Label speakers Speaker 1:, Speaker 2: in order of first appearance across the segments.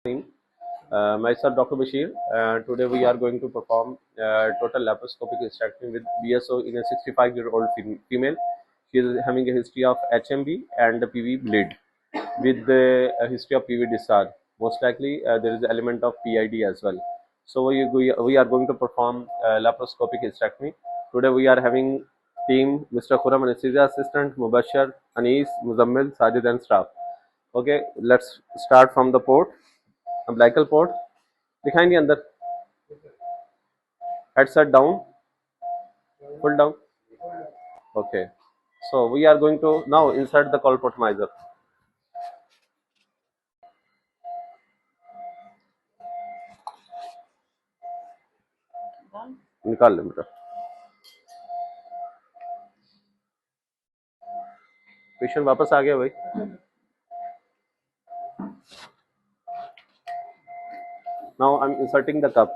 Speaker 1: Myself, Dr. Bashir. Today we are going to perform total laparoscopic hysterectomy with BSO in a 65-year-old female. She is having a history of HMB and PV bleed with a history of PV discharge. Most likely there is an element of PID as well. So we are going to perform laparoscopic hysterectomy. Today we are having team Mr. Khurram, anesthesia assistant, Mubashir, Anis, Muzammil, Sajid and staff. Okay, let's start from the port. Umbilical port. दिखाएंगे अंदर. Headset down. Pull down. Okay. So we are going to now insert the colpotomizer. निकाल ले बेटा. Patient वापस आ गया भाई. Now I'm inserting the cup,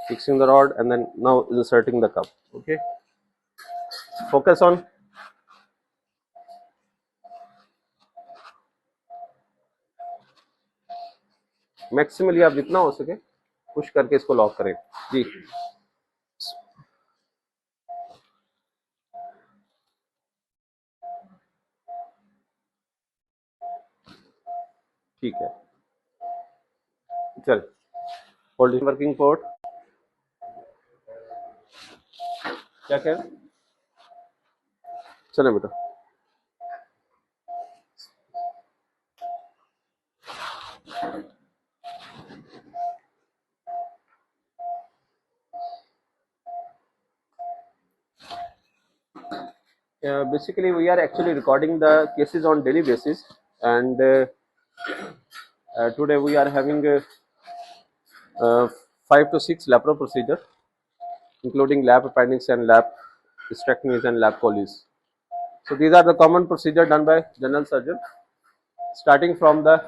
Speaker 1: fixing the rod, and then now inserting the cup. Okay. Focus on. Maximally आप जितना हो सके पुश करके इसको लॉक करें जी. ठीक है. चल. Holding working port. क्या कह. चले बेटा. Basically we are actually recording the cases on daily basis, and today we are having 5 to 6 lapro procedure, including lap appendix and lap hysterectomies and lap colis. So these are the common procedure done by general surgeon. Starting from the,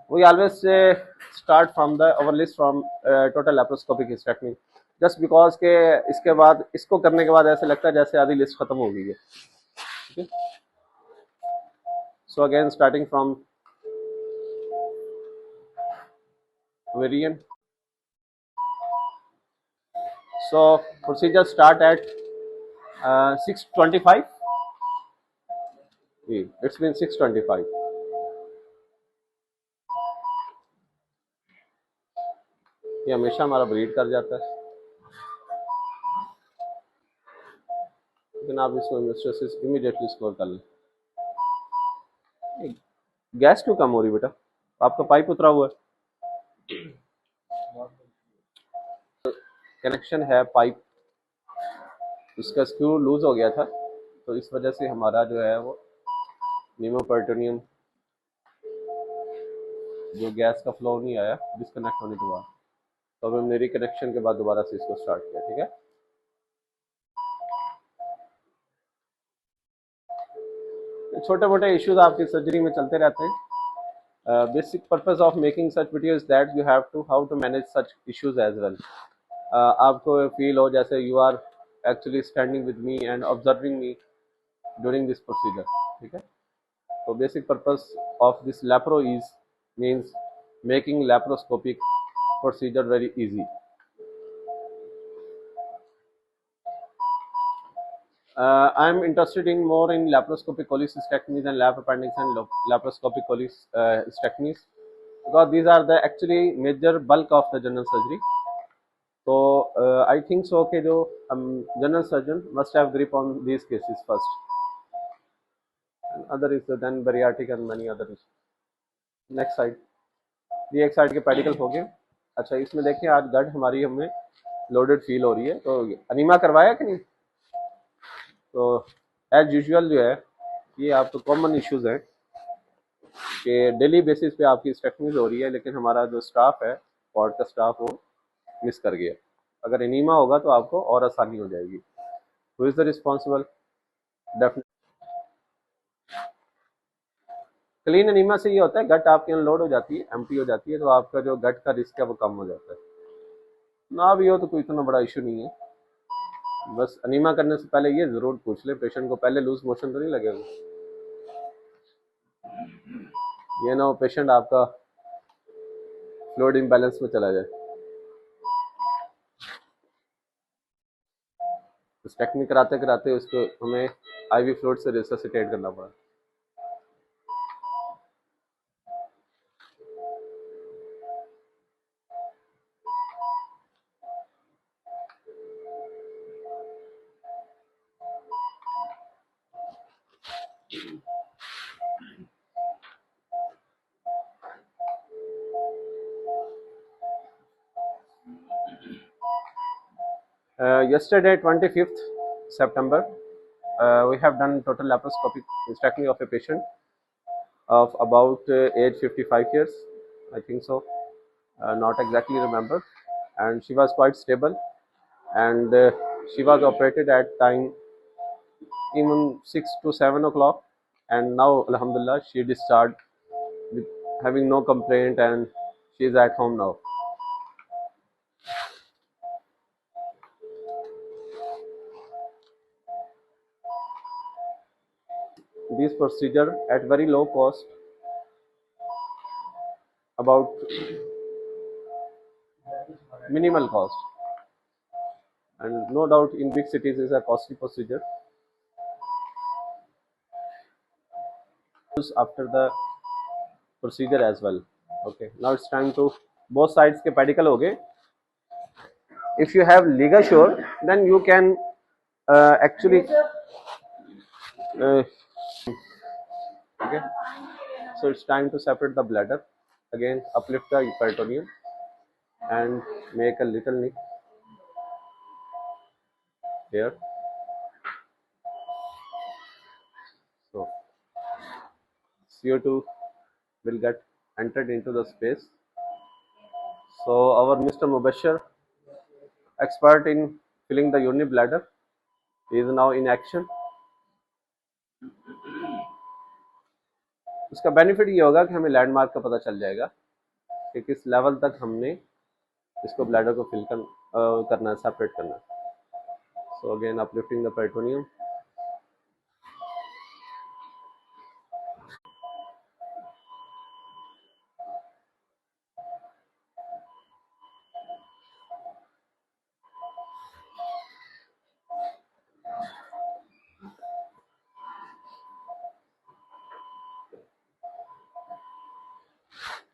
Speaker 1: we always start from the our list from total laparoscopic hysterectomy. Just because के इसके बाद इसको करने के बाद ऐसे लगता है जैसे आधी लिस्ट खत्म हो गई है. Okay. So again starting from variant. So procedure start at 6:25. It's been 6:25. ये हमेशा हमारा ब्लीड कर जाता है, लेकिन आप इसको इन्वेस्टर्स इमीडिएटली स्कोर कर लें. गैस क्यों कम हो रही बेटा? आपका पाइप उतरा हुआ है. कनेक्शन है पाइप, इसका स्क्रू लूज हो गया था, तो इस वजह से हमारा जो है वो नीमोपर्टोनियम जो गैस का फ्लो नहीं आया डिस्कनेक्ट होने के बाद. तो अब हमने रिकनेक्शन के बाद दोबारा से इसको स्टार्ट किया. ठीक है. छोटे मोटे इश्यूज आपकी सर्जरी में चलते रहते हैं. Basic purpose of making such video is that you have to how to manage such issues as well. आपको फील हो जैसे you are actually standing with me and observing me during this procedure. ठीक है. तो basic purpose of this lapro is means making laparoscopic procedure very easy. I am interested in more in laparoscopic cholecystectomies and lap appendix and laparoscopic cholecystectomies because these are the actually major bulk of the general surgery. So I think so कि जो general surgeon must have grip on these cases first. Other is then bariatric and many other issues. Next side. ये एक side के pedicle हो गए. अच्छा, इसमें देखिए आज गट हमारी हमें लोडेड फील हो रही है, तो अनीमा करवाया कि नहीं? तो एज यूजुअल जो है ये आपको कॉमन इश्यूज हैं कि डेली बेसिस पे आपकी स्टेक्टमीज हो रही है, लेकिन हमारा जो स्टाफ है वार्ड का स्टाफ वो मिस कर गया. अगर एनीमा होगा तो आपको और आसानी हो जाएगी. Who is the responsible? Definitely clean enema से ये होता है गट आपकी अनलोड हो जाती है, एम्प्टी हो जाती है, तो आपका जो गट का रिस्क है वो कम हो जाता है. ना भी हो तो कोई इतना बड़ा इशू नहीं है. बस अनीमा करने से पहले ये जरूर पूछ ले पेशेंट को, पहले लूज मोशन तो नहीं लगेगा. ये ना पेशेंट आपका फ्लूइड इम्बैलेंस में चला जाए। स्टेक्टमी कराते कराते उसको हमें आईवी फ्लूइड से रिससिटेट करना पड़ा। Yesterday, 25th September, we have done total laparoscopic hysterectomy of a patient of about age 55 years, I think so, not exactly remember, and she was quite stable, and she was operated at time even 6 to 7 o'clock, and now Alhamdulillah she discharged with having no complaint, and she is at home now. This procedure at very low cost, about minimal cost, and no doubt in big cities is a costly procedure. After the procedure as well. Okay, now it's time to both sides के pedicle हो गए. If you have ligature, then you can actually okay. So it's time to separate the bladder. Again, uplift the peritoneum and make a little nick here. So CO2 will get entered into the space. So our Mr. Mubashir, expert in filling the urinary bladder, is now in action. उसका benefit ये होगा कि हमें landmark का पता चल जाएगा कि किस लेवल तक हमने इसको ब्लैडर को फिल करना है, सेपरेट करना है. So again uplifting the peritoneum.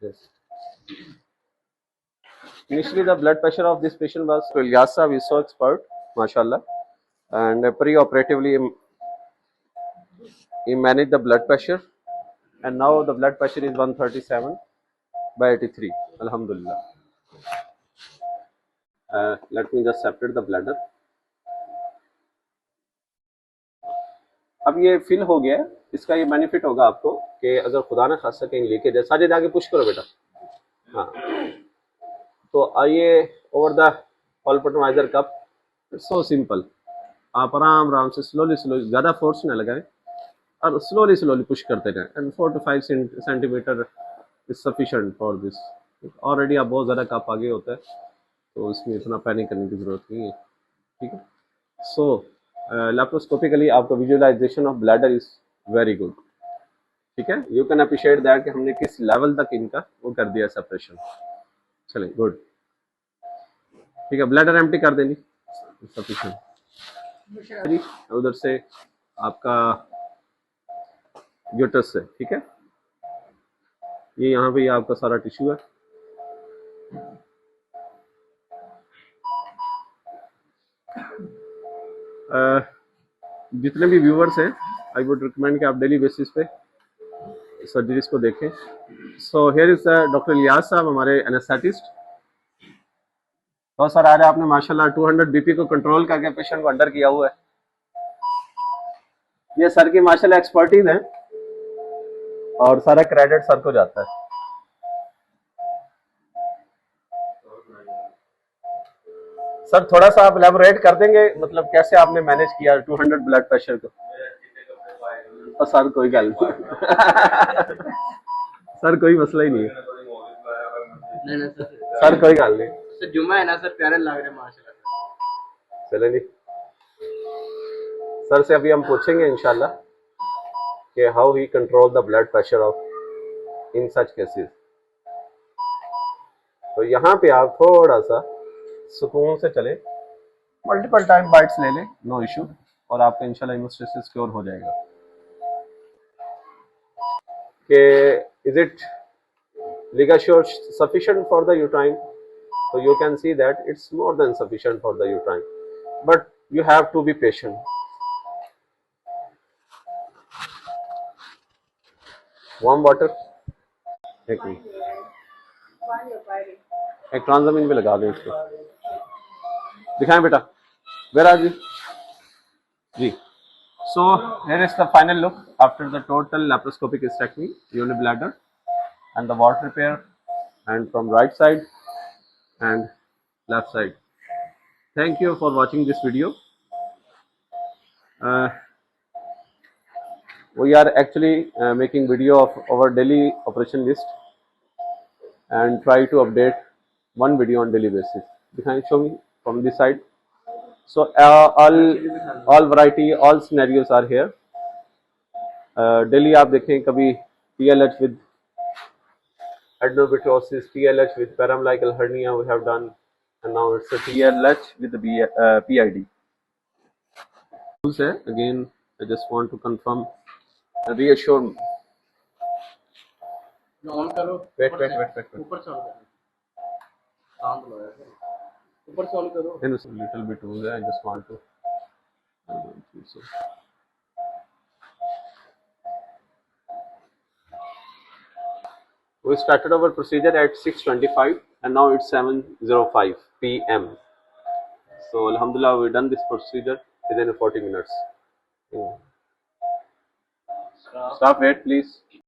Speaker 1: Yes. Initially, the blood pressure of this patient was Ilyas Saab is so expert, mashallah, and pre-operatively he managed the blood pressure, and now the blood pressure is 137/83. Alhamdulillah. Let me just separate the bladder. अब ये fill हो गया है. इसका ये benefit होगा आपको कि अगर खुदा न खासा कहीं लीकेज है, साजिद आगे पुश करो बेटा. हाँ, तो आइए over the pulpotomizer cup. It's so simple. आप आराम से स्लोली ज़्यादा फोर्स ना लगाएं और स्लोली पुश करते रहें. And 4 to 5 centimetre is sufficient for this. Already आप बहुत ज़्यादा कप आगे होता है, तो इसमें इतना पैनिक करने की ज़रूरत नहीं है. ठीक है. सो लेप्रोस्कोपिकली आपका visualisation of bladder is very good. ठीक है. यू कैन अप्रिशिएट दैट कि हमने किस लेवल तक इनका वो कर दिया सेपरेशन. चलें, गुड. ठीक है. ब्लैडर एम्प्टी कर देनी सफिशिएंट. उधर से आपका यूट्रस से. ठीक है. ये यहाँ पे आपका सारा टिश्यू है. जितने भी व्यूअर्स हैं, आई वुड रिकमेंड कि आप डेली बेसिस पे सर्जरीज को देखें. So here is doctor Ilyas साहब, हमारे एनेस्थेटिस्ट. बहुत सारा आज आपने माशाल्लाह 200 बीपी को कंट्रोल करके पेशेंट को अंडर किया हुआ है. ये सर की माशाल्लाह एक्सपर्टीज है और सारा क्रेडिट सर को जाता है. सर थोड़ा सा आप एलैबोरेट कर देंगे, मतलब कैसे आपने मैनेज किया 200 ब्लड प्रेशर को? और सर कोई गल नहीं. सर कोई मसला ही नहीं है. सर कोई गल नहीं. सर जुम्मा है ना सर, प्यारे लग रहे माशाल्लाह. चले नहीं, सर से अभी हम पूछेंगे इंशाल्लाह कि how he control the blood pressure of in such cases. तो यहाँ पे आप थोड़ा सा सुकून से चले, मल्टीपल टाइम बाइट्स ले लें, नो इशू, और आपका इंशाल्लाह हेमोस्टेसिस क्योर हो जाएगा. कि is it LigaSure sufficient for the uterine? So you can see that it's more than sufficient for the uterine, but you have to be patient. Warm water. एक minute, एक Transamin पे लगा दो इसको. दिखाएं बेटा, where are you ji. So here is the final look after the total laparoscopic hysterectomy, unibladder and the wart repair, and from right side and left side. Thank you for watching this video. We are actually making video of our daily operation list and try to update one video on daily basis. Behind, show me from this side. So all variety, all scenarios are here. Daily आप देखें, कभी TLH with adenovitosis, TLH with paramyelical hernia we have done, and now it's a TLH with the PID. Again, I just want to confirm, reassure me.
Speaker 2: On करो.
Speaker 1: Wait.
Speaker 2: ऊपर से on करो. शांत लो यार. ऊपर से ऑन करो.
Speaker 1: Then it's a little bit loose. I just want to. So. We started our procedure at 6:25 and now it's 7:05 p.m. So alhamdulillah, we done this procedure within 40 minutes. Stop, wait please.